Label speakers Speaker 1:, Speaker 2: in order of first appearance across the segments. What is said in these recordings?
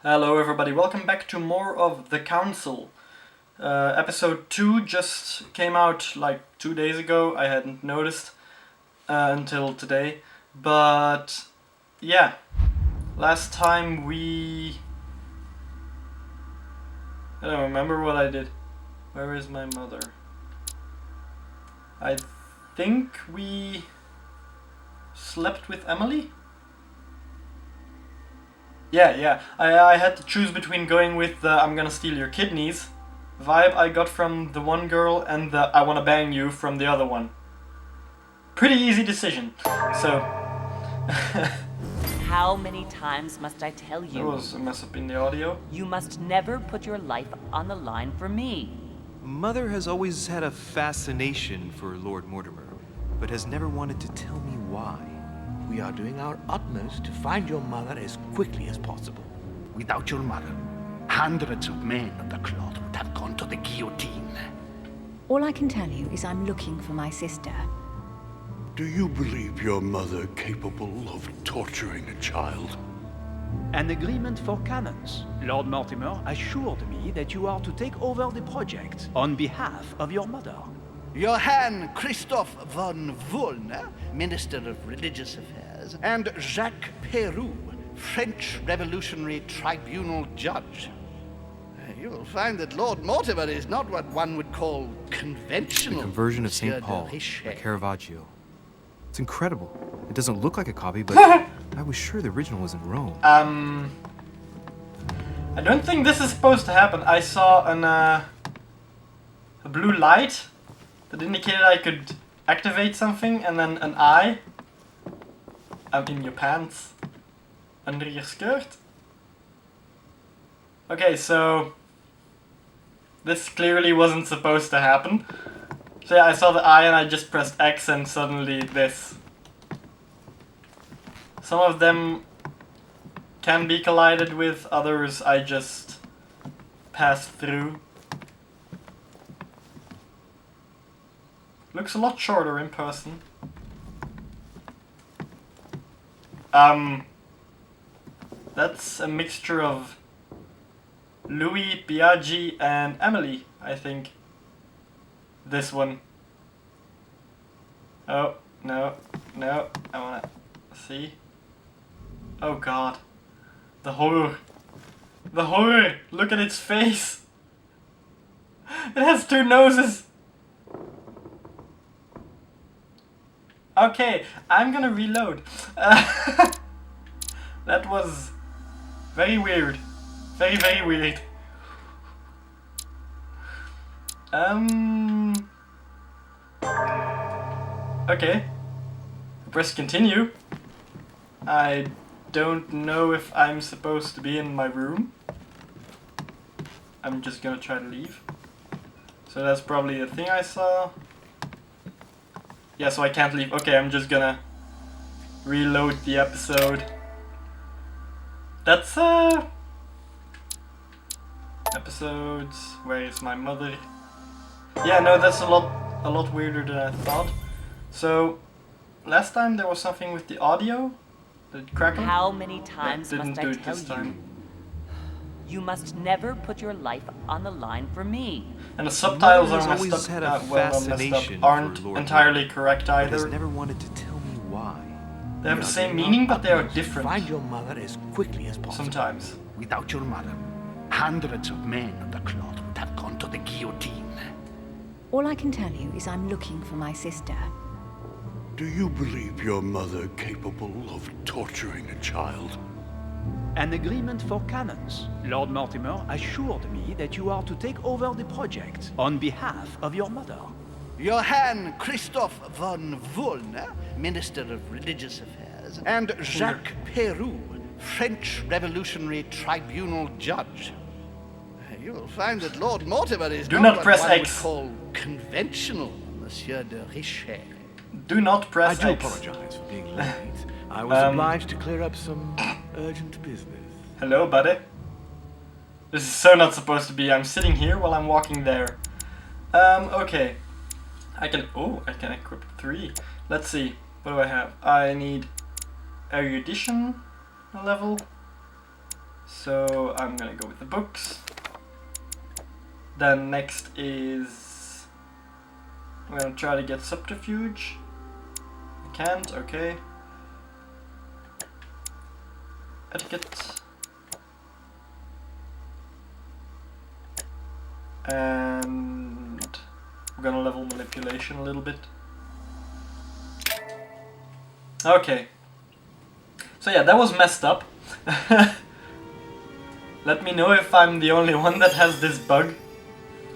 Speaker 1: Hello everybody, welcome back to more of The Council. Episode 2 just came out like 2 days ago. I hadn't noticed until today. But yeah, last time I don't remember what I did. Where is my mother? I think we slept with Emily? Yeah. I had to choose between going with the I'm gonna steal your kidneys vibe I got from the one girl and the I wanna bang you from the other one. Pretty easy decision. So...
Speaker 2: How many times must I tell you?
Speaker 1: There was a mess up in the audio.
Speaker 2: You must never put your life on the line for me.
Speaker 3: Mother has always had a fascination for Lord Mortimer, but has never wanted to tell me why.
Speaker 4: We are doing our utmost to find your mother as quickly as possible.
Speaker 5: Without your mother, hundreds of men of the cloth would have gone to the guillotine.
Speaker 6: All I can tell you is I'm looking for my sister.
Speaker 7: Do you believe your mother capable of torturing a child?
Speaker 8: An agreement for cannons. Lord Mortimer assured me that you are to take over the project on behalf of your mother.
Speaker 5: Johann Christoph von Wollner, Minister of Religious Affairs, and Jacques Peroux, French Revolutionary Tribunal Judge. You will find that Lord Mortimer is not what one would call conventional.
Speaker 3: The conversion of
Speaker 5: Monsieur
Speaker 3: St. Paul
Speaker 5: de
Speaker 3: by
Speaker 5: Richet.
Speaker 3: Caravaggio. It's incredible. It doesn't look like a copy, but I was sure the original was in Rome.
Speaker 1: I don't think this is supposed to happen. I saw a blue light that indicated I could activate something, and then an eye. In your pants. Under your skirt. Okay, so... this clearly wasn't supposed to happen. So yeah, I saw the eye and I just pressed X and suddenly this. Some of them can be collided with, others I just passed through. Looks a lot shorter in person. That's a mixture of Louis, Biaggi, and Emily, I think. This one. Oh, no, I wanna see. Oh god. The horror. The horror! Look at its face! It has two noses! Okay, I'm gonna reload. That was very weird. Very, very weird. Okay. Press continue. I don't know if I'm supposed to be in my room. I'm just gonna try to leave. So that's probably a thing I saw. Yeah, so I can't leave. Okay, I'm just gonna reload the episode. That's episodes. Where is my mother? Yeah, no, that's a lot weirder than I thought. So last time there was something with the audio. Did it crackle?
Speaker 2: How many times
Speaker 1: Didn't
Speaker 2: must
Speaker 1: do
Speaker 2: I
Speaker 1: it
Speaker 2: tell
Speaker 1: this
Speaker 2: you?
Speaker 1: time.
Speaker 2: You must never put your life on the line for me.
Speaker 1: And the subtitles
Speaker 3: Mother has
Speaker 1: are messed
Speaker 3: always
Speaker 1: up.
Speaker 3: had a
Speaker 1: Well, not messed
Speaker 3: fascination
Speaker 1: up.
Speaker 3: for
Speaker 1: Aren't
Speaker 3: Lord
Speaker 1: entirely
Speaker 3: Mortimer,
Speaker 1: correct
Speaker 3: but has
Speaker 1: either.
Speaker 3: never wanted to tell me why.
Speaker 1: They have
Speaker 4: We
Speaker 1: the
Speaker 4: are
Speaker 1: same
Speaker 4: doing our
Speaker 1: meaning, but they are
Speaker 4: utmost to
Speaker 1: different.
Speaker 4: Find your mother as quickly as possible.
Speaker 1: Sometimes.
Speaker 5: Without your mother, hundreds of men of the cloth would have gone to the guillotine.
Speaker 6: All I can tell you is I'm looking for my sister.
Speaker 7: Do you believe your mother capable of torturing a child?
Speaker 8: An agreement for cannons. Lord Mortimer assured me that you are to take over the project on behalf of your mother.
Speaker 5: Johann Christoph von Wollner, Minister of Religious Affairs, and Jacques Peroux, French Revolutionary Tribunal Judge. You will find that Lord Mortimer is
Speaker 1: Do
Speaker 5: not
Speaker 1: not
Speaker 5: what
Speaker 1: press
Speaker 5: one
Speaker 1: X.
Speaker 5: would call conventional, Monsieur de Richet.
Speaker 1: Do not
Speaker 4: I
Speaker 1: press
Speaker 4: do
Speaker 1: X.
Speaker 4: apologize for being late. I was obliged to clear up some urgent business.
Speaker 1: Hello, buddy. This is so not supposed to be. I'm sitting here while I'm walking there. Okay. I can equip 3. Let's see. What do I have? I need erudition level So I'm gonna go with the books. Then next is... I'm gonna try to get subterfuge. I can't, okay. Etiquette. And we're gonna level manipulation a little bit. Okay. So yeah, that was messed up. Let me know if I'm the only one that has this bug.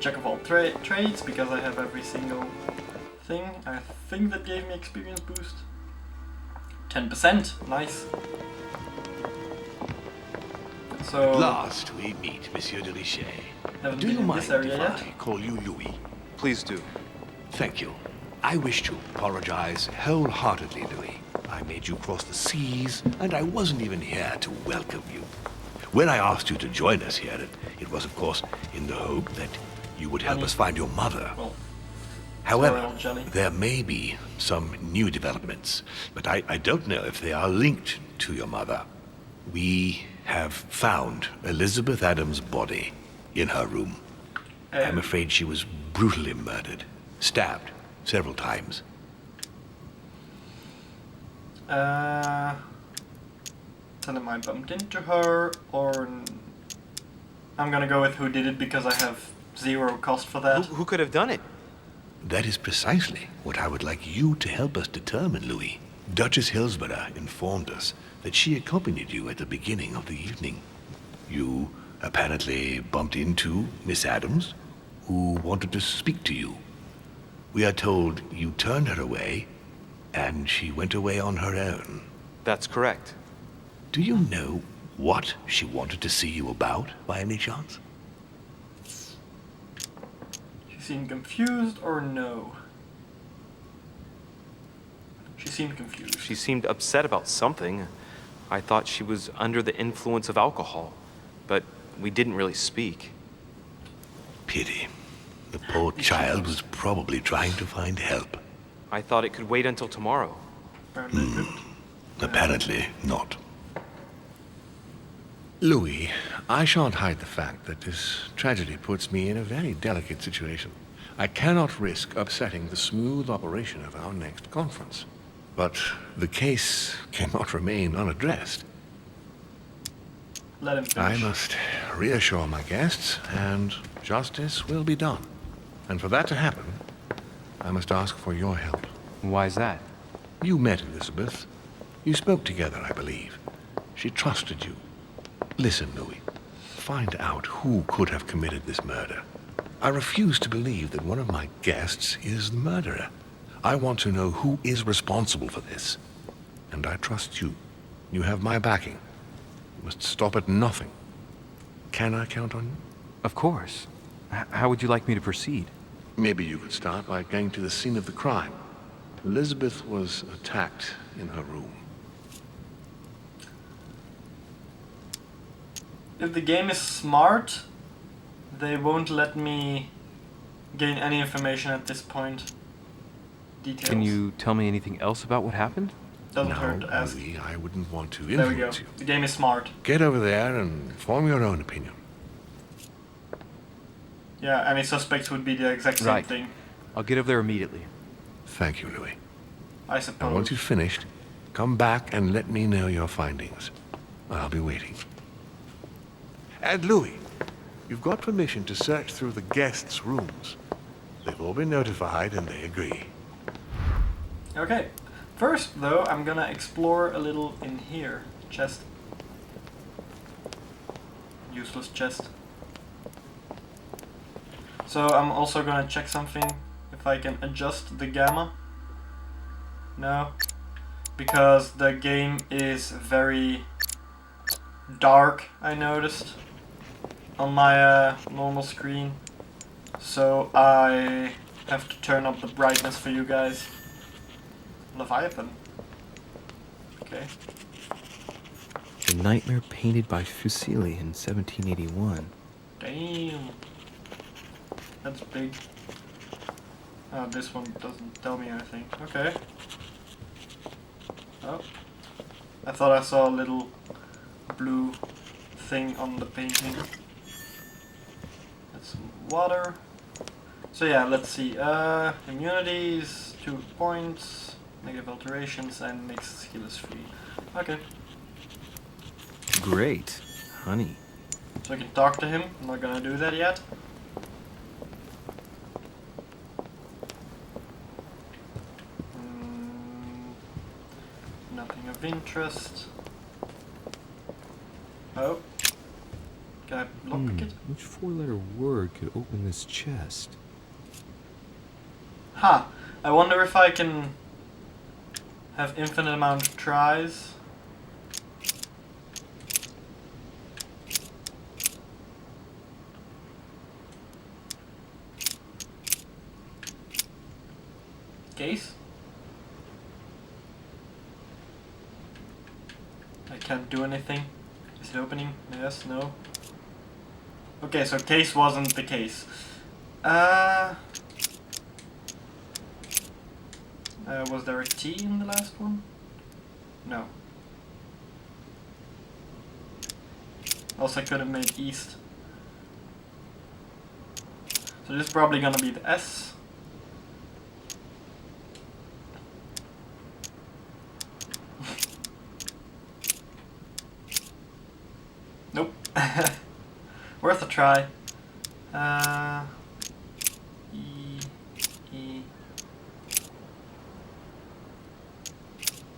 Speaker 1: Jack of all trades, because I have every single thing. I think that gave me experience boost. 10%, nice. So
Speaker 4: At last we meet, Monsieur de Richet.
Speaker 1: haven't
Speaker 4: Do
Speaker 1: been
Speaker 4: you
Speaker 1: in
Speaker 4: mind
Speaker 1: this area
Speaker 4: if
Speaker 1: yet.
Speaker 4: I call you Louis?
Speaker 3: Please do.
Speaker 4: Thank you. I wish to apologize wholeheartedly, Louis. I made you cross the seas, and I wasn't even here to welcome you. When I asked you to join us here, it was, of course, in the hope that you would help us find your mother.
Speaker 1: Well,
Speaker 4: However,
Speaker 1: sorry, old Jelly.
Speaker 4: there may be some new developments, but I don't know if they are linked to your mother. We have found Elizabeth Adams' body in her room. I'm afraid she was brutally murdered, stabbed several times.
Speaker 1: Then am I bumped into her, or... I'm gonna go with who did it because I have 0 cost for that.
Speaker 3: Who could have done it?
Speaker 4: That is precisely what I would like you to help us determine, Louis. Duchess Hillsborrow informed us that she accompanied you at the beginning of the evening. You apparently bumped into Miss Adams, who wanted to speak to you. We are told you turned her away, and she went away on her own.
Speaker 3: That's correct.
Speaker 4: Do you know what she wanted to see you about, by any chance?
Speaker 1: She seemed confused, or no? She seemed confused.
Speaker 3: She seemed upset about something. I thought she was under the influence of alcohol, but we didn't really speak.
Speaker 4: Pity. The poor child was probably trying to find help.
Speaker 3: I thought it could wait until tomorrow.
Speaker 4: Apparently not. Louis, I shan't hide the fact that this tragedy puts me in a very delicate situation. I cannot risk upsetting the smooth operation of our next conference. But the case cannot remain unaddressed.
Speaker 1: Let him finish.
Speaker 4: I must reassure my guests, and justice will be done. And for that to happen, I must ask for your help.
Speaker 3: Why's that?
Speaker 4: You met Elizabeth. You spoke together, I believe. She trusted you. Listen, Louis. Find out who could have committed this murder. I refuse to believe that one of my guests is the murderer. I want to know who is responsible for this. And I trust you. You have my backing. You must stop at nothing. Can I count on you?
Speaker 3: Of course. How would you like me to proceed?
Speaker 4: Maybe you could start by going to the scene of the crime. Elizabeth was attacked in her room.
Speaker 1: If the game is smart, they won't let me gain any information at this point. Details.
Speaker 3: Can you tell me anything else about what happened?
Speaker 1: Doesn't
Speaker 4: No,
Speaker 1: hurt to ask.
Speaker 4: Louis, I wouldn't want to
Speaker 1: There we go.
Speaker 4: influence you.
Speaker 1: The game is smart.
Speaker 4: Get over there and form your own opinion.
Speaker 1: Yeah, any suspects would be the exact same
Speaker 3: Right.
Speaker 1: thing,
Speaker 3: I'll get over there immediately.
Speaker 4: Thank you, Louis.
Speaker 1: I
Speaker 4: Now,
Speaker 1: suppose.
Speaker 4: once you've finished, come back and let me know your findings. I'll be waiting. And Louis, you've got permission to search through the guests' rooms. They've all been notified and they agree.
Speaker 1: Okay. First, though, I'm gonna explore a little in here. Chest. Useless chest. So I'm also gonna check something. If I can adjust the gamma. No. Because the game is very dark, I noticed. On my normal screen. So I have to turn up the brightness for you guys. Leviathan. Okay.
Speaker 3: The Nightmare painted by Fuseli in 1781.
Speaker 1: Damn. That's big. Oh, this one doesn't tell me anything. Okay. Oh. I thought I saw a little blue thing on the painting. That's some water. So yeah, let's see. Immunities, 2 points, negative alterations, and makes healers free. Okay.
Speaker 3: Great. Honey.
Speaker 1: So I can talk to him. I'm not gonna do that yet. Nothing of interest. Oh. Can I lockpick it?
Speaker 3: Which 4-letter word could open this chest?
Speaker 1: Ha! I wonder if I can have infinite amount of tries. Case? I can't do anything. Is it opening? Yes, no. Okay, so case wasn't the case. Was there a T in the last one? No. Also, I could have made east. So this is probably gonna be the S. Nope. Worth a try. E.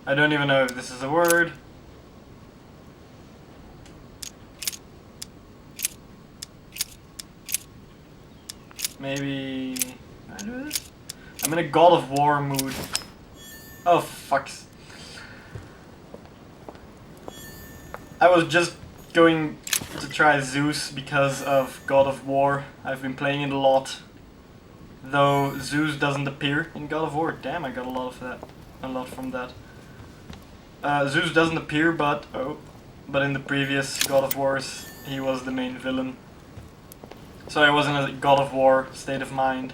Speaker 1: I don't even know if this is a word. Maybe I do this? I'm in a God of War mood. Oh fuck. I was just going to try Zeus because of God of War. I've been playing it a lot. Though Zeus doesn't appear in God of War. Damn, I got a lot of that. A lot from that. Zeus doesn't appear, but in the previous God of Wars, he was the main villain. So I was in a God of War state of mind.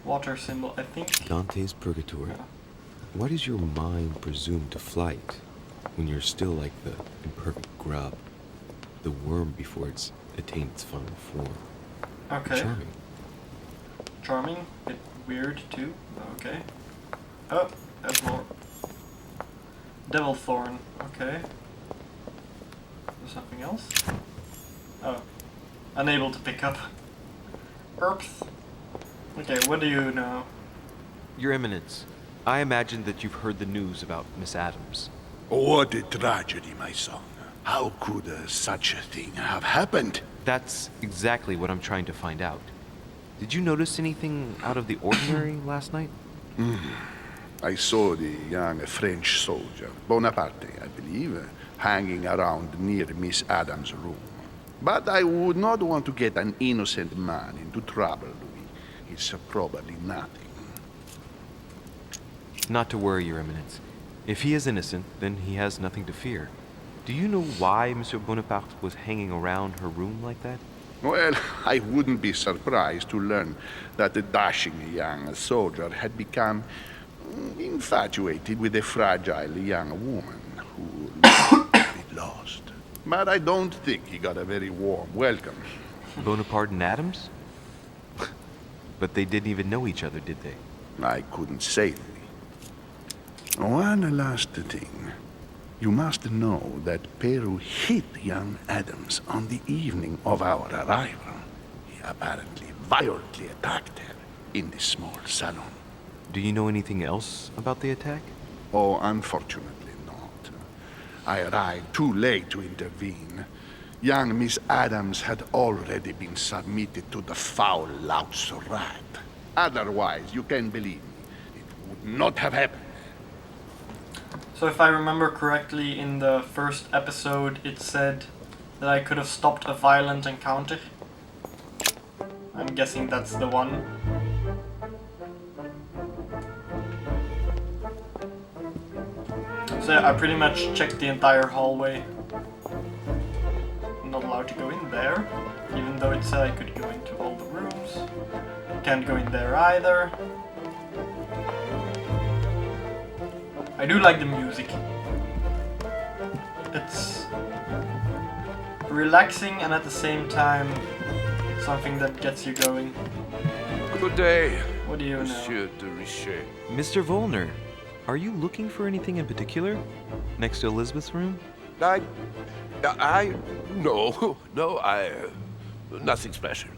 Speaker 1: Water symbol, I think.
Speaker 9: Dante's Purgatory.
Speaker 1: Yeah.
Speaker 9: Why does your mind presume to flight when you're still like the imperfect grub, the worm before it's attained its final form?
Speaker 1: Okay.
Speaker 9: Charming.
Speaker 1: Charming, bit weird too. Okay. Oh, there's more. Devil Thorn. Okay. There's something else. Oh, unable to pick up. Earth. Okay, what do you know?
Speaker 3: Your Eminence, I imagine that you've heard the news about Miss Adams.
Speaker 7: What a tragedy, my son. How could such a thing have happened?
Speaker 3: That's exactly what I'm trying to find out. Did you notice anything out of the ordinary last night?
Speaker 7: I saw the young French soldier, Bonaparte, I believe, hanging around near Miss Adams' room. But I would not want to get an innocent man into trouble, Louis. It's probably nothing.
Speaker 3: Not to worry, Your Eminence. If he is innocent, then he has nothing to fear. Do you know why Monsieur Bonaparte was hanging around her room like that?
Speaker 7: Well, I wouldn't be surprised to learn that the dashing young soldier had become infatuated with a fragile young woman who looked a bit lost. But I don't think he got a very warm welcome.
Speaker 3: Bonaparte and Adams? But they didn't even know each other, did they?
Speaker 7: I couldn't say. One last thing. You must know that Peru hit young Adams on the evening of our arrival. He apparently violently attacked her in the small salon.
Speaker 3: Do you know anything else about the attack?
Speaker 7: Oh, unfortunately not. I arrived too late to intervene. Young Miss Adams had already been submitted to the foul lout's rat. Otherwise, you can believe me, it would not have happened.
Speaker 1: So if I remember correctly, in the first episode it said that I could have stopped a violent encounter. I'm guessing that's the one. So yeah, I pretty much checked the entire hallway. I'm not allowed to go in there, even though it said I could go into all the rooms. Can't go in there either. I do like the music. it's relaxing and at the same time something that gets you going.
Speaker 10: Good day,
Speaker 1: What do you know?
Speaker 10: Monsieur de Richet.
Speaker 3: Mr. Volner, are you looking for anything in particular? Next to Elizabeth's room?
Speaker 10: No, nothing special.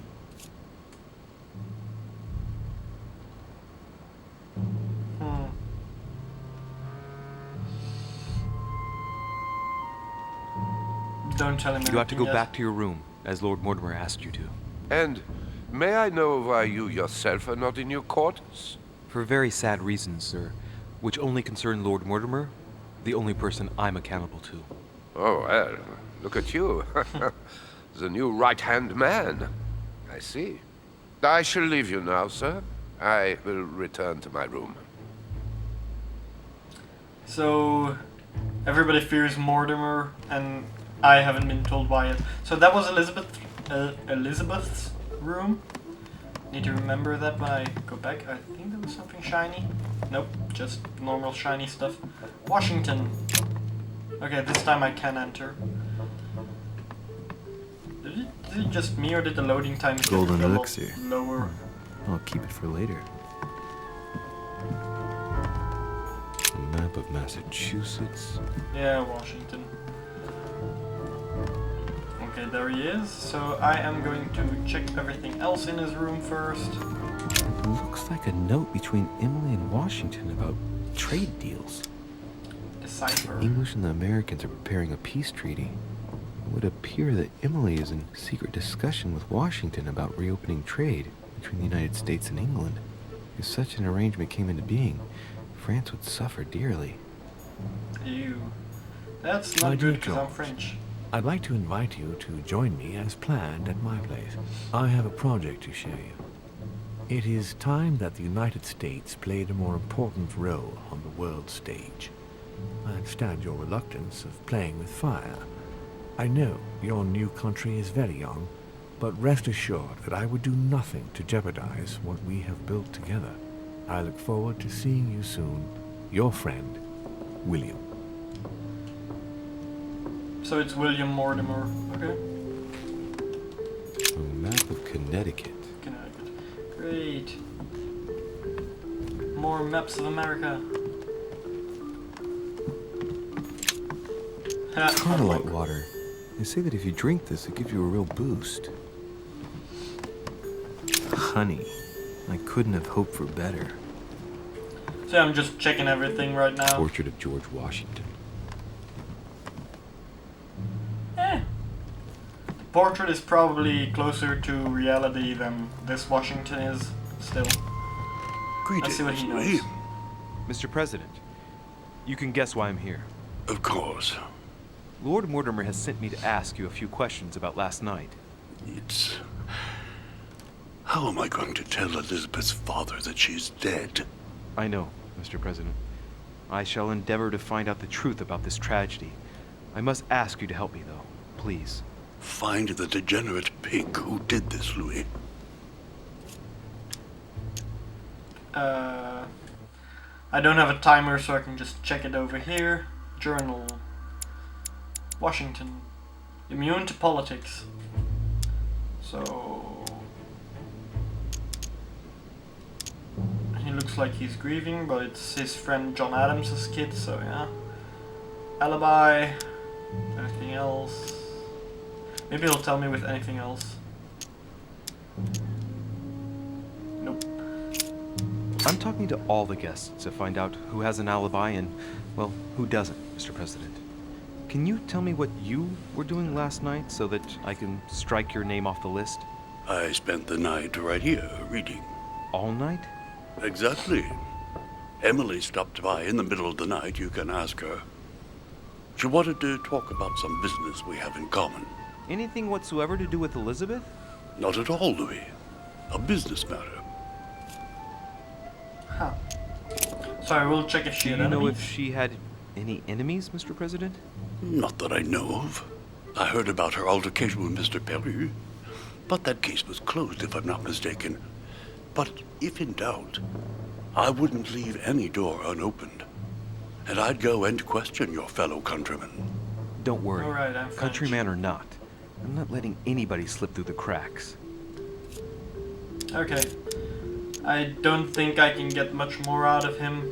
Speaker 1: Don't tell him
Speaker 3: You have to go
Speaker 1: anything
Speaker 3: back to your room, as Lord Mortimer asked you to.
Speaker 10: And may I know why you yourself are not in your quarters?
Speaker 3: For very sad reasons, sir, which only concern Lord Mortimer, the only person I'm accountable to.
Speaker 10: Oh, well, look at you. The new right-hand man. I see. I shall leave you now, sir. I will return to my room.
Speaker 1: So, everybody fears Mortimer, and I haven't been told why yet. So that was Elizabeth's room. Need to remember that when I go back. I think there was something shiny. Nope, just normal shiny stuff. Washington. Okay, this time I can enter. Is it just me, or did the loading time get
Speaker 11: Golden
Speaker 1: a lot
Speaker 11: elixir.
Speaker 1: lower?
Speaker 11: I'll keep it for later.
Speaker 9: A map of Massachusetts.
Speaker 1: Yeah, Washington. Okay, there he is. So I am going to check everything else in his room first.
Speaker 11: It looks like a note between Emily and Washington about trade deals.
Speaker 1: Decipher.
Speaker 11: The English and the Americans are preparing a peace treaty. It would appear that Emily is in secret discussion with Washington about reopening trade between the United States and England. If such an arrangement came into being, France would suffer dearly.
Speaker 1: Ew. That's
Speaker 4: My
Speaker 1: not
Speaker 4: dear
Speaker 1: good because I'm
Speaker 4: George,
Speaker 1: French.
Speaker 4: I'd like to invite you to join me as planned at my place. I have a project to show you. It is time that the United States played a more important role on the world stage. I understand your reluctance of playing with fire. I know your new country is very young, but rest assured that I would do nothing to jeopardize what we have built together. I look forward to seeing you soon. Your friend, William.
Speaker 1: So it's William Mortimer. Okay.
Speaker 9: A map of Connecticut.
Speaker 1: Connecticut. Great. More maps of America.
Speaker 11: Carmelite water. They say that if you drink this, it gives you a real boost. Honey. I couldn't have hoped for better.
Speaker 1: So I'm just checking everything right now.
Speaker 9: Portrait of George Washington.
Speaker 1: The portrait is probably closer to reality than this Washington is still. Let's see what he knows.
Speaker 3: Mr. President, you can guess why I'm here.
Speaker 7: Of course.
Speaker 3: Lord Mortimer has sent me to ask you a few questions about last night.
Speaker 7: It's... How am I going to tell Elizabeth's father that she's dead?
Speaker 3: I know, Mr. President. I shall endeavor to find out the truth about this tragedy. I must ask you to help me, though. Please.
Speaker 7: Find the degenerate pig who did this, Louis.
Speaker 1: I don't have a timer, so I can just check it over here. Journal. Washington. Immune to politics. So... he looks like he's grieving, but it's his friend John Adams' kid, so yeah. Alibi. Anything else? Maybe he'll tell me with anything else. Nope.
Speaker 3: I'm talking to all the guests to find out who has an alibi and, well, who doesn't, Mr. President. Can you tell me what you were doing last night so that I can strike your name off the list?
Speaker 7: I spent the night right here, reading.
Speaker 3: All night?
Speaker 7: Exactly. Emily stopped by in the middle of the night, you can ask her. She wanted to talk about some business we have in common.
Speaker 3: Anything whatsoever to do with Elizabeth?
Speaker 7: Not at all, Louis. A business matter.
Speaker 1: Huh. So I will check if she had
Speaker 3: Do you know
Speaker 1: enemies.
Speaker 3: if she had any enemies, Mr. President?
Speaker 7: Not that I know of. I heard about her altercation with Mr. Perry, but that case was closed, if I'm not mistaken. But if in doubt, I wouldn't leave any door unopened, and I'd go and question your fellow countrymen.
Speaker 3: Don't worry.
Speaker 1: Alright, I'm French.
Speaker 3: Countryman or not, I'm not letting anybody slip through the cracks.
Speaker 1: Okay. I don't think I can get much more out of him.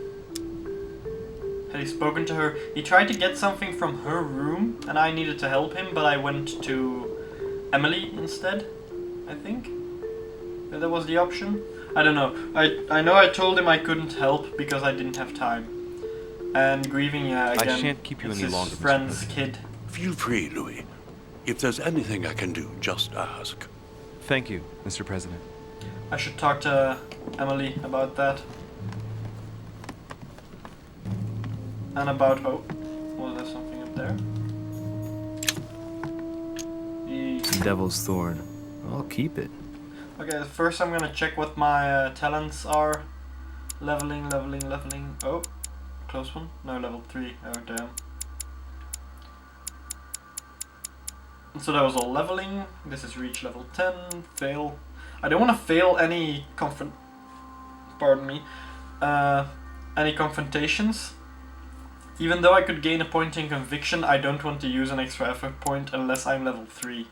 Speaker 1: Had he spoken to her? He tried to get something from her room, and I needed to help him, but I went to Emily instead, I think. That was the option. I don't know. I know I told him I couldn't help because I didn't have time. And grieving, again,
Speaker 3: I shan't keep you
Speaker 1: it's
Speaker 3: any
Speaker 1: his
Speaker 3: longer, Mr.
Speaker 1: friend's
Speaker 3: President.
Speaker 1: kid.
Speaker 12: Feel free, Louis. If there's anything I can do, just ask.
Speaker 3: Thank you, Mr. President.
Speaker 1: I should talk to Emily about that. And about... Oh, was there something up there?
Speaker 11: Devil's Thorn. I'll keep it.
Speaker 1: Okay, first I'm gonna check what my talents are. Leveling. Oh, close one. No, level 3. Oh, damn. So that was all leveling. This is reach level 10. Fail. I don't want to fail any any confrontations. Even though I could gain a point in conviction, I don't want to use an extra effort point unless I'm level 3.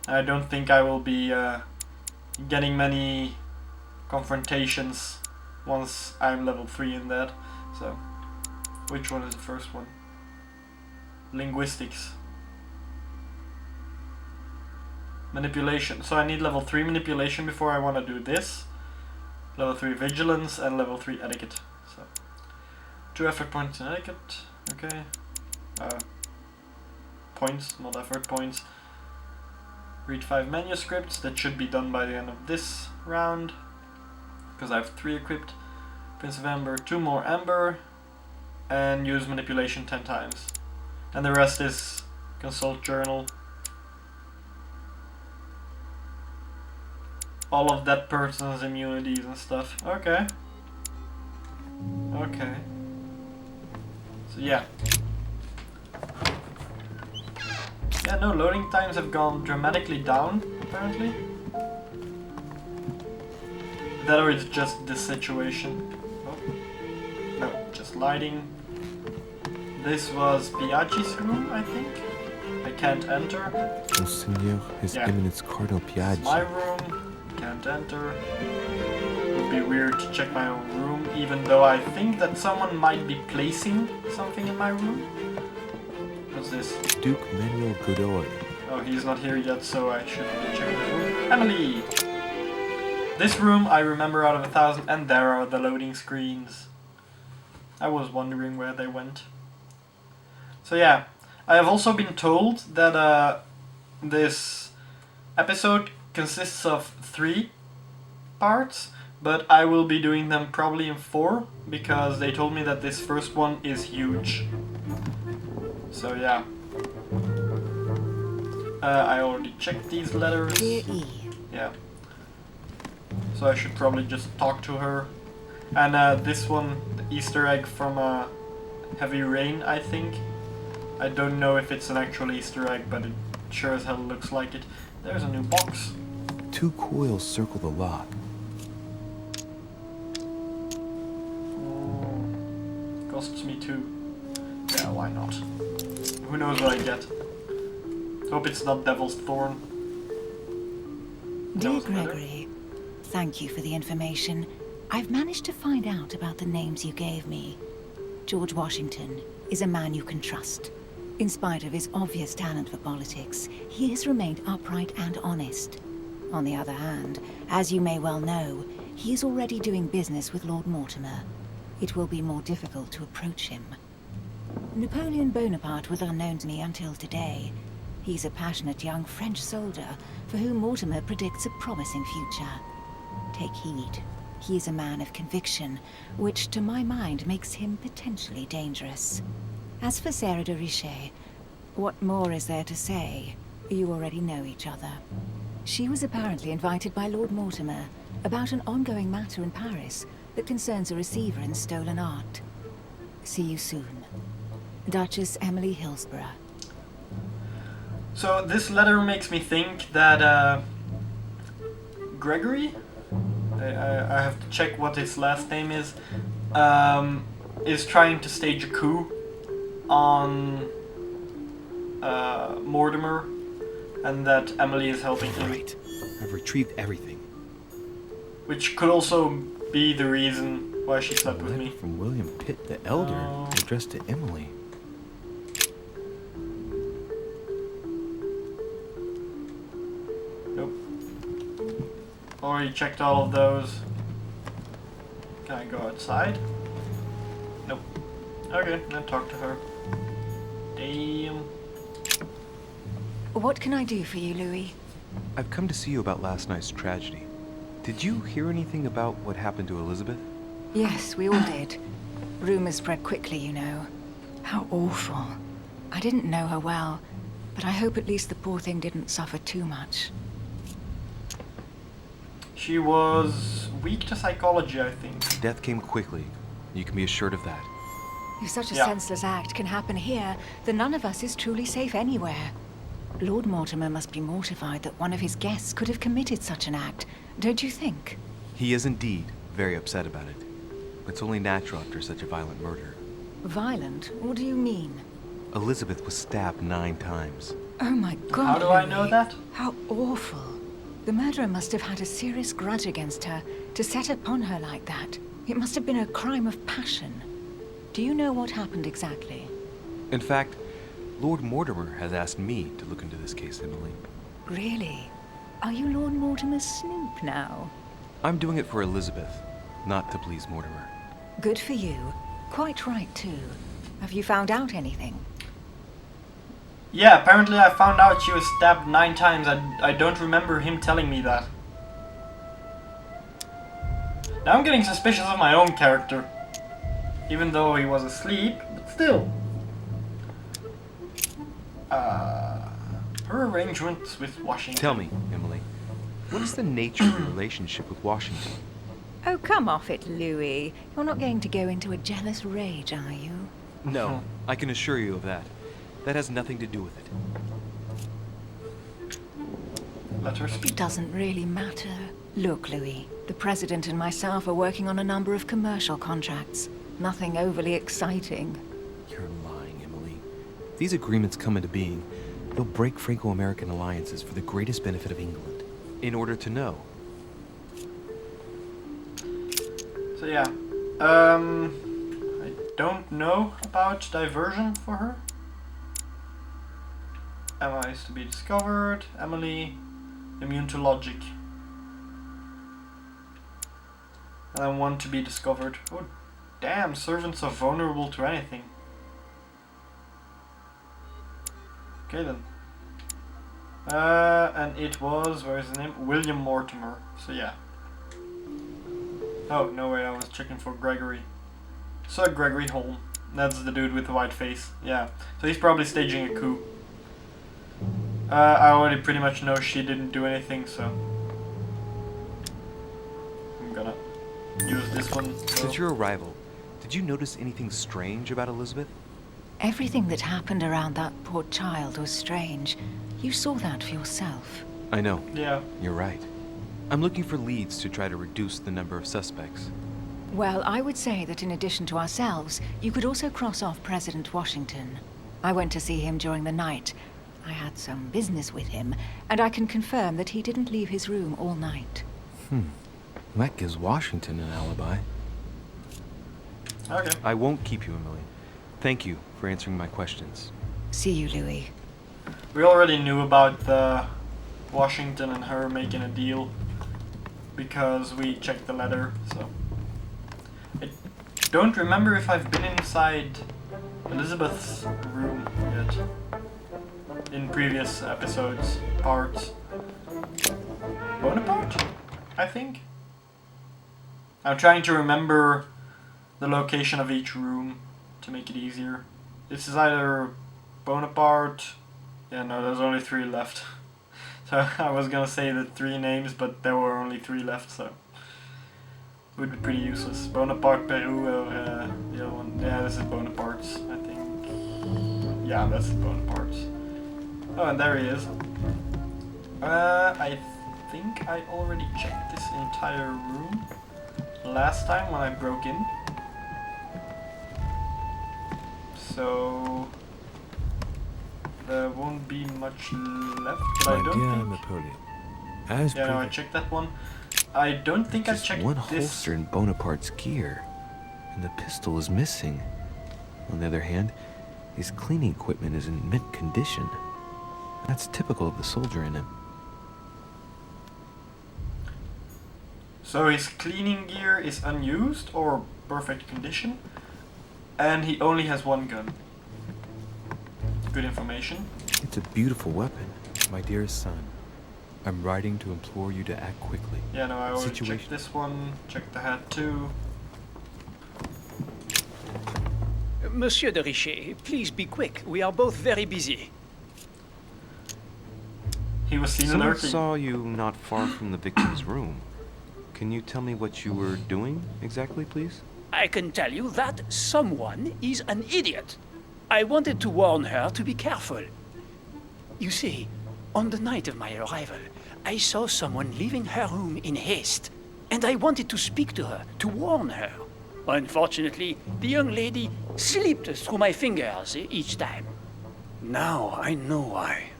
Speaker 1: I don't think I will be getting many confrontations once I'm level 3 in that. So, which one is the first one? Linguistics. Manipulation. So I need level 3 manipulation before I want to do this. Level 3 vigilance and level 3 etiquette. So 2 effort points in etiquette. Okay. Points, not effort points. Read 5 manuscripts. That should be done by the end of this round. Because I have 3 equipped. Prince of Amber, 2 more Amber. And use manipulation 10 times. And the rest is consult journal. All of that person's immunities and stuff. Okay. Okay. So yeah. Yeah, no, loading times have gone dramatically down, apparently. That or it's just this situation. Oh. No, just lighting. This was Piaggi's room, I think. I can't enter.
Speaker 11: Monseigneur, His Eminence Cardinal Piaggi.
Speaker 1: It's my room. Can't enter. It would be weird to check my own room, even though I think that someone might be placing something in my room. What's this?
Speaker 11: Duke Manuel Godoy.
Speaker 1: Oh, he's not here yet, so I shouldn't be checking his room. Emily! This room I remember out of 1,000, and there are the loading screens. I was wondering where they went. So yeah, I have also been told that this episode consists of 3 parts, but I will be doing them probably in 4 because they told me that this first one is huge. So yeah. I already checked these letters.
Speaker 6: Dear E.
Speaker 1: Yeah. So I should probably just talk to her. And this one, the Easter egg from Heavy Rain, I think. I don't know if it's an actual Easter egg, but it sure as hell looks like it. There's a new box.
Speaker 11: 2 coils circle the lock.
Speaker 1: Costs me 2. Yeah, why not? Who knows what I get? Hope it's not Devil's Thorn.
Speaker 6: Dear Gregory, thank you for the information. I've managed to find out about the names you gave me. George Washington is a man you can trust. In spite of his obvious talent for politics, he has remained upright and honest. On the other hand, as you may well know, he is already doing business with Lord Mortimer. It will be more difficult to approach him. Napoleon Bonaparte was unknown to me until today. He's a passionate young French soldier for whom Mortimer predicts a promising future. Take heed. He is a man of conviction, which to my mind makes him potentially dangerous. As for Sarah de Richet, what more is there to say? You already know each other. She was apparently invited by Lord Mortimer about an ongoing matter in Paris that concerns a receiver in stolen art. See you soon. Duchess Emily Hillsborrow.
Speaker 1: So this letter makes me think that Gregory, I have to check what his last name is trying to stage a coup on Mortimer, and that Emily is helping him.
Speaker 3: Right. I've retrieved everything.
Speaker 1: Which could also be the reason why she slept with me.
Speaker 11: From William Pitt the Elder, addressed to Emily.
Speaker 1: Nope. Already checked all of those. Can I go outside? Nope. Okay, then talk to her. Damn.
Speaker 6: What can I do for you, Louis?
Speaker 3: I've come to see you about last night's tragedy. Did you hear anything about what happened to Elizabeth?
Speaker 6: Yes, we all did. Rumors spread quickly, you know. How awful. I didn't know her well, but I hope at least the poor thing didn't suffer too much.
Speaker 1: She was weak to psychology, I think.
Speaker 3: Death came quickly. You can be assured of that.
Speaker 6: If such a senseless act can happen here, then none of us is truly safe anywhere. Lord Mortimer must be mortified that one of his guests could have committed such an act, don't you think?
Speaker 3: He is indeed very upset about it. It's only natural after such a violent murder.
Speaker 6: Violent? What do you mean?
Speaker 3: Elizabeth was stabbed 9 times.
Speaker 6: Oh my God,
Speaker 1: How do I know
Speaker 6: Louis.
Speaker 1: that?
Speaker 6: How awful. The murderer must have had a serious grudge against her to set upon her like that. It must have been a crime of passion. Do you know what happened exactly?
Speaker 3: In fact, Lord Mortimer has asked me to look into this case, Emily.
Speaker 6: Really? Are you Lord Mortimer's snoop now?
Speaker 3: I'm doing it for Elizabeth, not to please Mortimer.
Speaker 6: Good for you. Quite right, too. Have you found out anything?
Speaker 1: Yeah, apparently I found out she was stabbed 9 times. I don't remember him telling me that. Now I'm getting suspicious of my own character. Even though he was asleep, but still. Her arrangements with Washington.
Speaker 3: Tell me, Emily, what is the nature of your relationship with Washington?
Speaker 6: Oh, come off it, Louis. You're not going to go into a jealous rage, are you?
Speaker 3: No, I can assure you of that. That has nothing to do with it.
Speaker 1: Let her speak.
Speaker 6: It doesn't really matter. Look, Louis, the President and myself are working on a number of commercial contracts. Nothing overly exciting.
Speaker 3: You're lying, Emily. If these agreements come into being, they'll break Franco-American alliances for the greatest benefit of England. In order to know.
Speaker 1: So yeah. I don't know about diversion for her. Emma is to be discovered. Emily, immune to logic. And then one to be discovered. Oh, damn, servants are vulnerable to anything. Okay then. And it was, where is the name? William Mortimer. So yeah. Oh, no way, I was checking for Gregory. Sir Gregory Holm. That's the dude with the white face. Yeah. So he's probably staging a coup. I already pretty much know she didn't do anything, so I'm gonna use this one. So.
Speaker 3: Since your arrival, did you notice anything strange about Elizabeth?
Speaker 6: Everything that happened around that poor child was strange. You saw that for yourself.
Speaker 3: I know.
Speaker 1: Yeah.
Speaker 3: You're right. I'm looking for leads to try to reduce the number of suspects.
Speaker 6: Well, I would say that in addition to ourselves, you could also cross off President Washington. I went to see him during the night. I had some business with him, and I can confirm that he didn't leave his room all night.
Speaker 11: That gives Washington an alibi.
Speaker 1: Okay.
Speaker 3: I won't keep you, Emily. Thank you for answering my questions.
Speaker 6: See you, Louis.
Speaker 1: We already knew about the Washington and her making a deal because we checked the letter, so I don't remember if I've been inside Elizabeth's room yet in previous episodes, parts. Bonaparte, I think? I'm trying to remember the location of each room to make it easier. This is either Bonaparte. Yeah, no, there's only 3 left. So I was gonna say the 3 names, but there were only 3 left, so it would be pretty useless. Bonaparte, Peru, the other one. Yeah, this is Bonaparte's, I think. Yeah, that's Bonaparte's. Oh, and there he is. I think I already checked this entire room last time when I broke in. So there won't be much left, but I
Speaker 11: My
Speaker 1: don't
Speaker 11: dear
Speaker 1: think...
Speaker 11: Napoleon, as
Speaker 1: Yeah, no, I checked that one. I don't think I
Speaker 11: just
Speaker 1: checked
Speaker 11: one
Speaker 1: this.
Speaker 11: holster in Bonaparte's gear, and the pistol is missing. On the other hand, his cleaning equipment is in mint condition. That's typical of the soldier in him.
Speaker 1: So his cleaning gear is unused or perfect condition, and he only has one gun. Good information.
Speaker 11: It's a beautiful weapon. My dearest son, I'm writing to implore you to act quickly.
Speaker 1: Yeah, no, I already checked this one, checked the hat too.
Speaker 8: Monsieur de Richet, please be quick. We are both very busy.
Speaker 1: He was seen
Speaker 3: Someone
Speaker 1: lurking.
Speaker 3: saw you not far from the victim's room. Can you tell me what you were doing exactly, please?
Speaker 8: I can tell you that someone is an idiot. I wanted to warn her to be careful. You see, on the night of my arrival, I saw someone leaving her room in haste, and I wanted to speak to her, to warn her. Unfortunately, the young lady slipped through my fingers each time. Now I know why.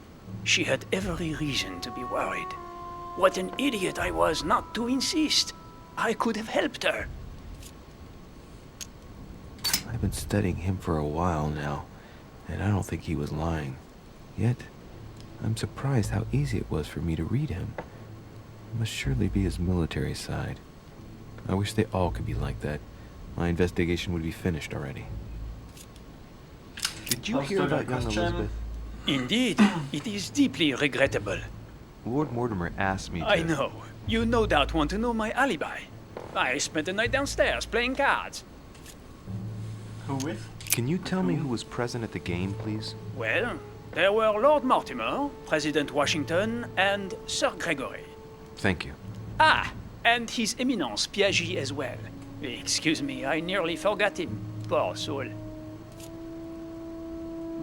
Speaker 8: She had every reason to be worried. What an idiot I was not to insist. I could have helped her.
Speaker 11: I've been studying him for a while now, and I don't think he was lying. Yet, I'm surprised how easy it was for me to read him. It must surely be his military side. I wish they all could be like that. My investigation would be finished already.
Speaker 3: Did you hear about young Elizabeth?
Speaker 8: Indeed, it is deeply regrettable.
Speaker 3: Lord Mortimer asked me to...
Speaker 8: I know. You no doubt want to know my alibi. I spent the night downstairs playing cards.
Speaker 1: Who with?
Speaker 3: Can you tell me who was present at the game, please?
Speaker 8: Well, there were Lord Mortimer, President Washington, and Sir Gregory.
Speaker 3: Thank you.
Speaker 8: Ah, and His Eminence Piaget as well. Excuse me, I nearly forgot him. Poor soul.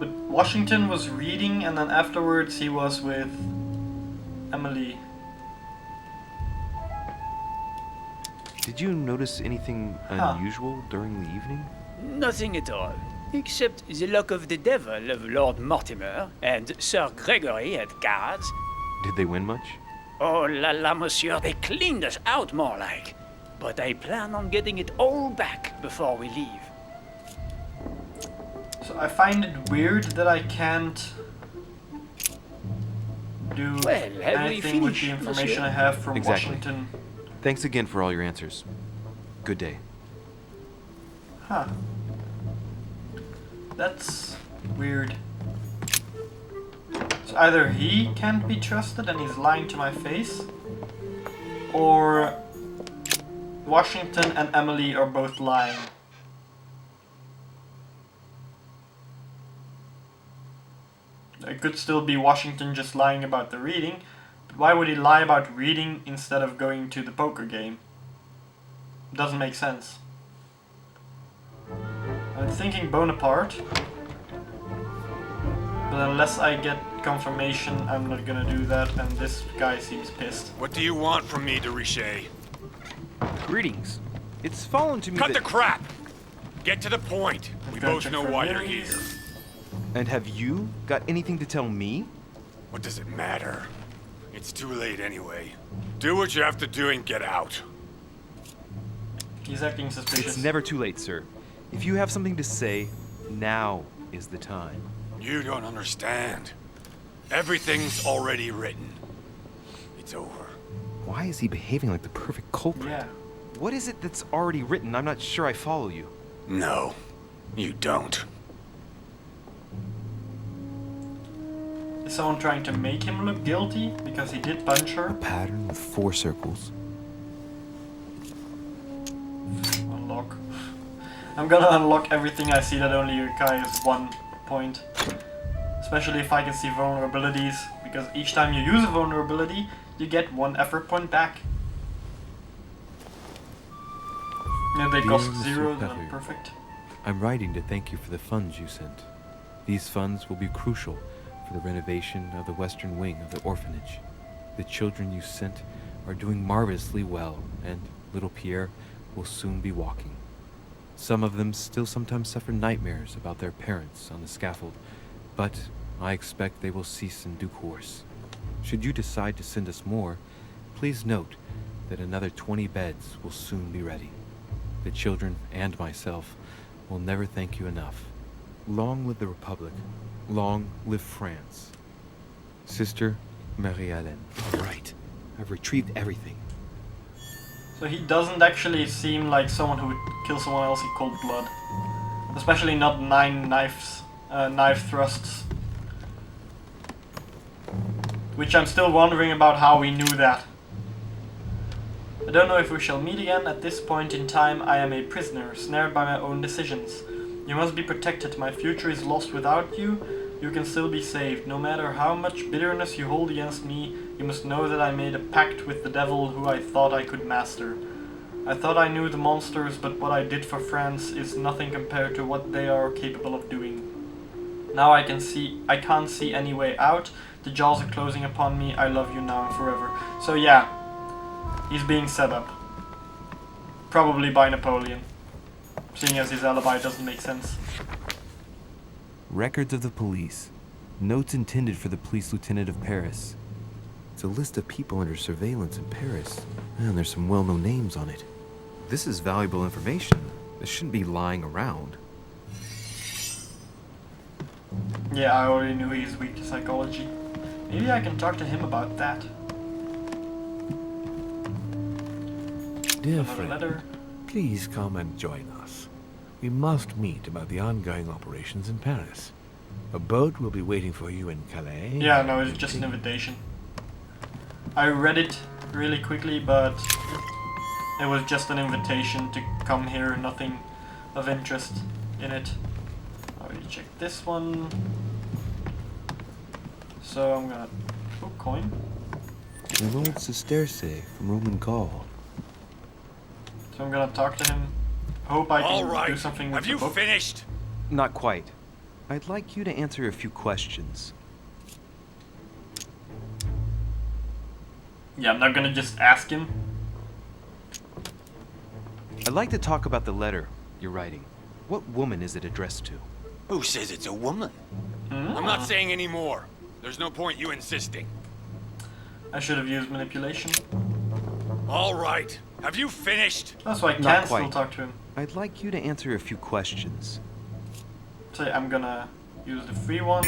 Speaker 1: But Washington was reading, and then afterwards he was with Emily.
Speaker 3: Did you notice anything unusual during the evening?
Speaker 8: Nothing at all, except the luck of the devil of Lord Mortimer and Sir Gregory at cards.
Speaker 3: Did they win much?
Speaker 8: Oh la la, monsieur, they cleaned us out more like. But I plan on getting it all back before we leave.
Speaker 1: So I find it weird that I can't do anything with the information I have from Washington.
Speaker 3: Thanks again for all your answers. Good day.
Speaker 1: Huh. That's weird. So either he can't be trusted and he's lying to my face, or Washington and Emily are both lying. It could still be Washington just lying about the reading, but why would he lie about reading instead of going to the poker game? Doesn't make sense. I'm thinking Bonaparte, but unless I get confirmation, I'm not gonna do that, and this guy seems pissed.
Speaker 13: What do you want from me, de Richet?
Speaker 3: Greetings. It's fallen to me
Speaker 13: Cut
Speaker 3: that...
Speaker 13: the crap! Get to the point. We both know why you're here.
Speaker 3: And have you got anything to tell me?
Speaker 13: What does it matter? It's too late anyway. Do what you have to do and get out.
Speaker 1: He's acting suspicious.
Speaker 3: It's never too late, sir. If you have something to say, now is the time.
Speaker 13: You don't understand. Everything's already written. It's over.
Speaker 11: Why is he behaving like the perfect culprit?
Speaker 1: Yeah.
Speaker 3: What is it that's already written? I'm not sure I follow you.
Speaker 13: No, you don't.
Speaker 1: Is someone trying to make him look guilty because he did punch her?
Speaker 11: A pattern with 4 circles.
Speaker 1: Unlock. I'm gonna unlock everything I see that only requires 1 point. Especially if I can see vulnerabilities, because each time you use a vulnerability, you get 1 effort point back. Yeah, they cost
Speaker 11: Dear
Speaker 1: 0,
Speaker 11: Mr.
Speaker 1: they're
Speaker 11: Pepper,
Speaker 1: perfect.
Speaker 11: I'm writing to thank you for the funds you sent. These funds will be crucial for the renovation of the western wing of the orphanage. The children you sent are doing marvelously well, and little Pierre will soon be walking. Some of them still sometimes suffer nightmares about their parents on the scaffold, but
Speaker 3: I expect they will cease in due course. Should you decide to send us more, please note that another 20 beds will soon be ready. The children and myself will never thank you enough. Long live the Republic. Long live France. Sister Marie-Hélène.
Speaker 11: Right. I've retrieved everything.
Speaker 1: So he doesn't actually seem like someone who would kill someone else in cold blood. Especially not 9 knife thrusts. Which I'm still wondering about how we knew that. I don't know if we shall meet again. At this point in time, I am a prisoner, snared by my own decisions. You must be protected. My future is lost without you. You can still be saved. No matter how much bitterness you hold against me, you must know that I made a pact with the devil who I thought I could master. I thought I knew the monsters, but what I did for France is nothing compared to what they are capable of doing. Now I can't see any way out. The jaws are closing upon me. I love you now and forever. So yeah, he's being set up. Probably by Napoleon. Seeing as his alibi doesn't make sense.
Speaker 11: Records of the police. Notes intended for the police lieutenant of Paris. It's a list of people under surveillance in Paris. And there's some well-known names on it.
Speaker 3: This is valuable information. This shouldn't be lying around.
Speaker 1: Yeah, I already knew he's weak to psychology. Maybe I can talk to him about that.
Speaker 4: Dear
Speaker 1: Another
Speaker 4: friend,
Speaker 1: letter.
Speaker 4: please come and join us. We must meet about the ongoing operations in Paris. A boat will be waiting for you in Calais.
Speaker 1: Yeah, no, it's just an invitation. I read it really quickly, but it was just an invitation to come here, nothing of interest in it. I already checked this one. So I'm gonna... Oh, coin.
Speaker 11: The Lord Sesterce from Roman Gaul.
Speaker 1: So I'm gonna talk to him. Hope I can do something with
Speaker 13: Have you
Speaker 1: the book.
Speaker 13: finished?
Speaker 3: Not quite. I'd like you to answer a few questions.
Speaker 1: Yeah, I'm not gonna just ask him.
Speaker 3: I'd like to talk about the letter you're writing. What woman is it addressed to?
Speaker 13: Who says it's a woman? I'm not saying any more. There's no point you insisting.
Speaker 1: I should have used manipulation.
Speaker 13: All right. Have you finished?
Speaker 1: That's why I
Speaker 3: Not
Speaker 1: can still
Speaker 3: quite.
Speaker 1: talk to him.
Speaker 3: I'd like you to answer a few questions.
Speaker 1: So I'm gonna use the free one.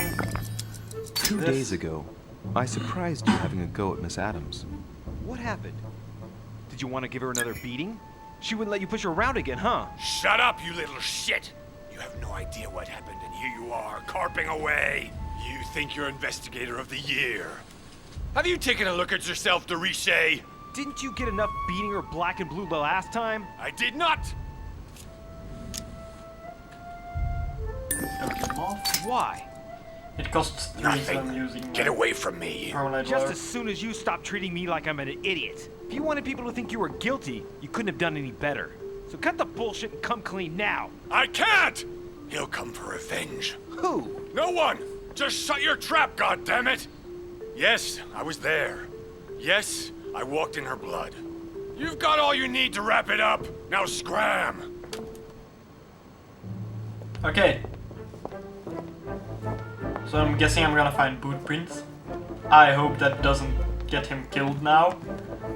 Speaker 3: 2
Speaker 1: This.
Speaker 3: days ago, I surprised you having a go at Miss Adams. What happened? Did you want to give her another beating? She wouldn't let you push her around again, huh?
Speaker 13: Shut up, you little shit! You have no idea what happened, and here you are, carping away. You think you're investigator of the year. Have you taken a look at yourself, de Richet?
Speaker 3: Didn't you get enough beating her black and blue the last time?
Speaker 13: I did not!
Speaker 1: Don't get him off.
Speaker 3: Why?
Speaker 1: It costs 3, so I'm using
Speaker 13: Get away from me.
Speaker 1: permanent
Speaker 14: Just
Speaker 1: lawyer.
Speaker 14: as soon as you stop treating me like I'm an idiot. If you wanted people to think you were guilty, you couldn't have done any better. So cut the bullshit and come clean now.
Speaker 13: I can't! He'll come for revenge.
Speaker 3: Who?
Speaker 13: No one! Just shut your trap, goddammit! Yes, I was there. Yes, I walked in her blood. You've got all you need to wrap it up. Now scram!
Speaker 1: Okay. So I'm guessing I'm gonna find boot prints. I hope that doesn't get him killed now,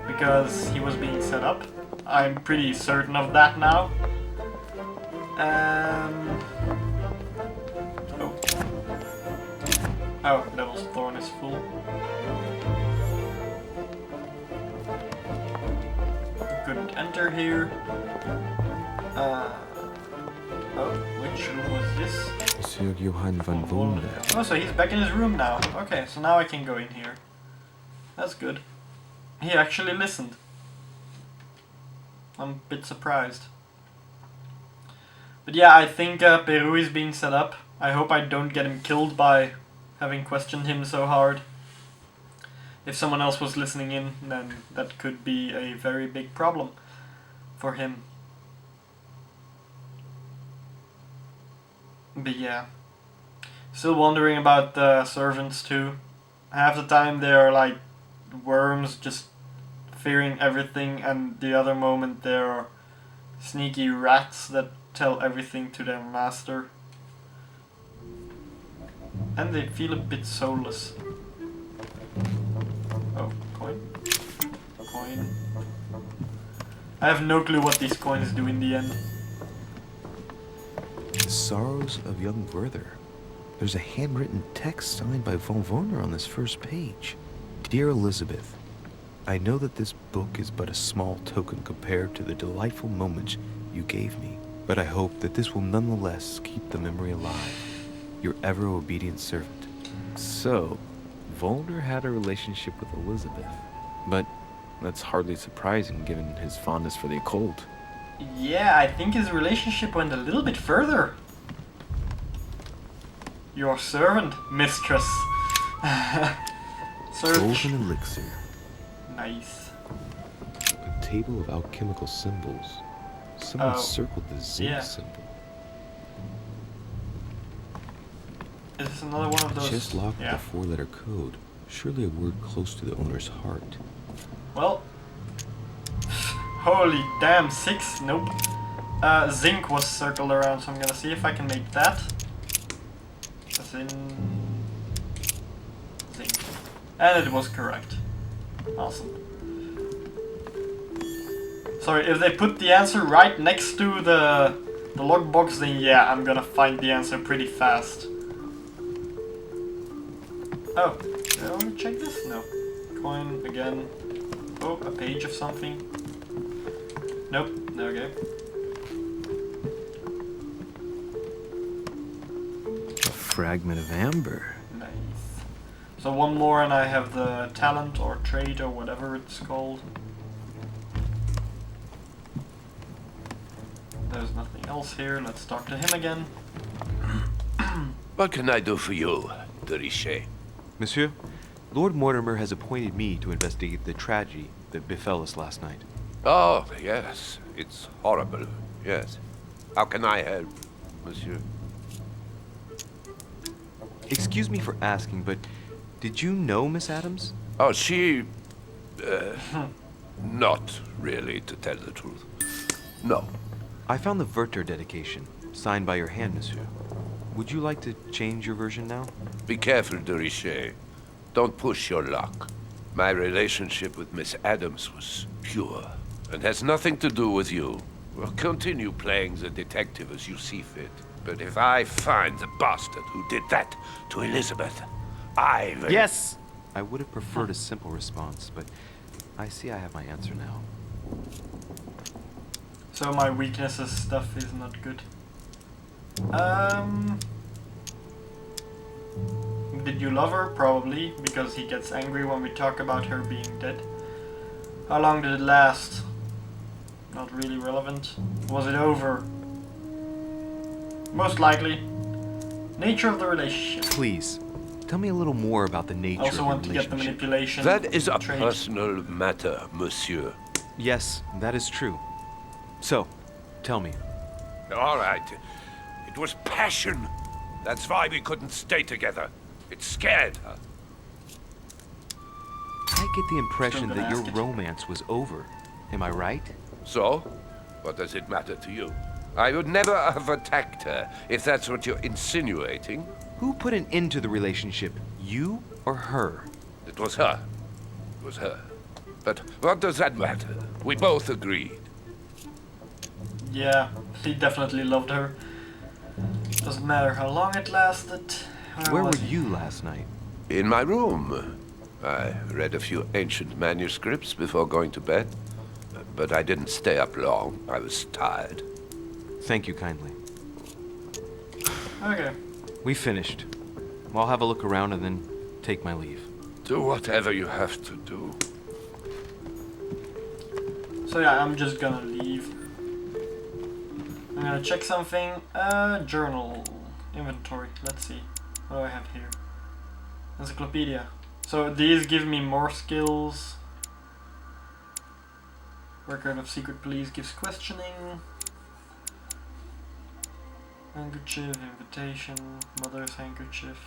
Speaker 1: because he was being set up. I'm pretty certain of that now. Oh, Devil's Thorn is full. Couldn't enter here. Oh, which room was this?
Speaker 11: Monsieur Johann van Wunder.
Speaker 1: Oh, so he's back in his room now. Okay, so now I can go in here. That's good. He actually listened. I'm a bit surprised. But yeah, I think Peru is being set up. I hope I don't get him killed by having questioned him so hard. If someone else was listening in, then that could be a very big problem for him. But yeah. Still wondering about the servants too. Half the time they're like worms just fearing everything, and the other moment they're sneaky rats that tell everything to their master. And they feel a bit soulless. Oh, coin. Coin. I have no clue what these coins do in the end.
Speaker 11: The Sorrows of Young Werther. There's a handwritten text signed by von Werner on this first page. Dear Elizabeth, I know that this book is but a small token compared to the delightful moments you gave me, but I hope that this will nonetheless keep the memory alive. Your ever-obedient servant. So, Volner had a relationship with Elizabeth, but that's hardly surprising given his fondness for the occult.
Speaker 1: Yeah, I think his relationship went a little bit further. Your servant, mistress. Search.
Speaker 11: Golden elixir.
Speaker 1: Nice.
Speaker 11: A table of alchemical symbols. Someone circled the zinc symbol.
Speaker 1: Is this another one of those?
Speaker 11: Chest locked with a 4-letter code. Surely a word close to the owner's heart.
Speaker 1: Well, holy damn, 6? Nope. Zinc was circled around, so I'm gonna see if I can make that. As in zinc. And it was correct. Awesome. Sorry, if they put the answer right next to the logbox, then yeah, I'm gonna find the answer pretty fast. Oh, do I want to check this? No. Coin again. Oh, a page of something. Nope. Okay.
Speaker 11: A fragment of amber.
Speaker 1: Nice. So one more and I have the talent or trait or whatever it's called. There's nothing else here. Let's talk to him again.
Speaker 10: What can I do for you, de Richet?
Speaker 3: Monsieur, Lord Mortimer has appointed me to investigate the tragedy that befell us last night.
Speaker 10: Oh, yes. It's horrible. Yes. How can I help, monsieur?
Speaker 3: Excuse me for asking, but did you know Miss Adams?
Speaker 10: Oh, she... not really, to tell the truth. No.
Speaker 3: I found the Werther dedication, signed by your hand, monsieur. Would you like to change your version now?
Speaker 10: Be careful, de Richet. Don't push your luck. My relationship with Miss Adams was pure, and has nothing to do with you. Well, continue playing the detective as you see fit. But if I find the bastard who did that to Elizabeth, I will...
Speaker 3: Yes! I would have preferred a simple response, but I see I have my answer now.
Speaker 1: So my weaknesses stuff is not good. Did you love her? Probably, because he gets angry when we talk about her being dead. How long did it last? Not really relevant. Was it over? Most likely. Nature of the relationship.
Speaker 3: Please, tell me a little more about the nature
Speaker 1: Also
Speaker 3: of
Speaker 1: want
Speaker 3: your
Speaker 1: to get the
Speaker 3: relationship.
Speaker 1: manipulation.
Speaker 10: That is a
Speaker 1: trait.
Speaker 10: personal matter, monsieur.
Speaker 3: Yes, that is true. So, tell me.
Speaker 10: All right. It was passion. That's why we couldn't stay together. It scared her.
Speaker 3: I get the impression
Speaker 1: Still
Speaker 3: that
Speaker 1: gonna
Speaker 3: your
Speaker 1: ask it.
Speaker 3: romance was over. Am I right?
Speaker 10: So? What does it matter to you? I would never have attacked her, if that's what you're insinuating.
Speaker 3: Who put an end to the relationship? You or her?
Speaker 10: It was her. It was her. But what does that matter? We both agreed.
Speaker 1: Yeah, he definitely loved her. Doesn't matter how long it lasted.
Speaker 3: Where were
Speaker 1: was he?
Speaker 3: you last night?
Speaker 10: In my room. I read a few ancient manuscripts before going to bed. But I didn't stay up long. I was tired.
Speaker 3: Thank you kindly.
Speaker 1: Okay.
Speaker 3: We finished. I'll have a look around and then take my leave.
Speaker 10: Do whatever you have to do.
Speaker 1: So yeah, I'm just gonna leave. I'm gonna check something. Journal. Inventory. Let's see. What do I have here? Encyclopedia. So these give me more skills. Record of secret police gives questioning. Handkerchief, invitation, mother's handkerchief.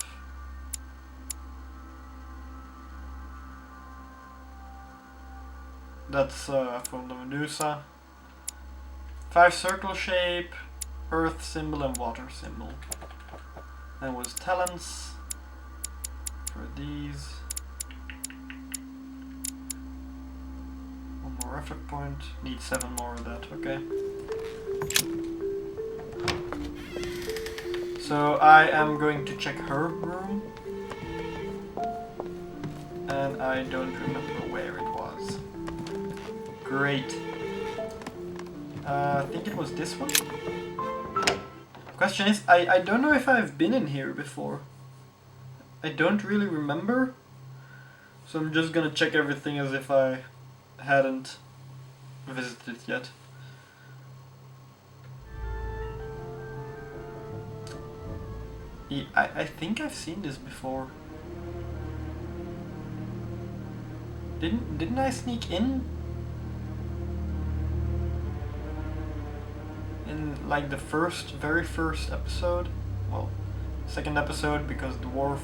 Speaker 1: That's from the Medusa. 5 circle shape, earth symbol and water symbol. Then was talents. for these. One more effort point. Need 7 more of that, okay. So I am going to check her room. And I don't remember where it was. Great. I think it was this one. Question is, I don't know if I've been in here before. I don't really remember. So I'm just gonna check everything as if I hadn't visited yet. Yeah, I think I've seen this before. Didn't I sneak in like the very first episode? Well, second episode, because the dwarf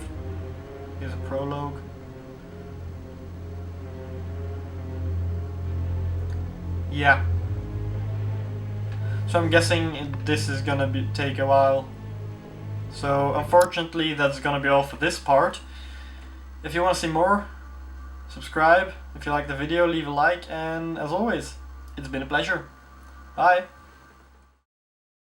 Speaker 1: is a prologue. Yeah. So I'm guessing this is gonna take a while. So unfortunately that's gonna be all for this part. If you want to see more, subscribe. If you like the video, leave a like, and as always, it's been a pleasure. Bye!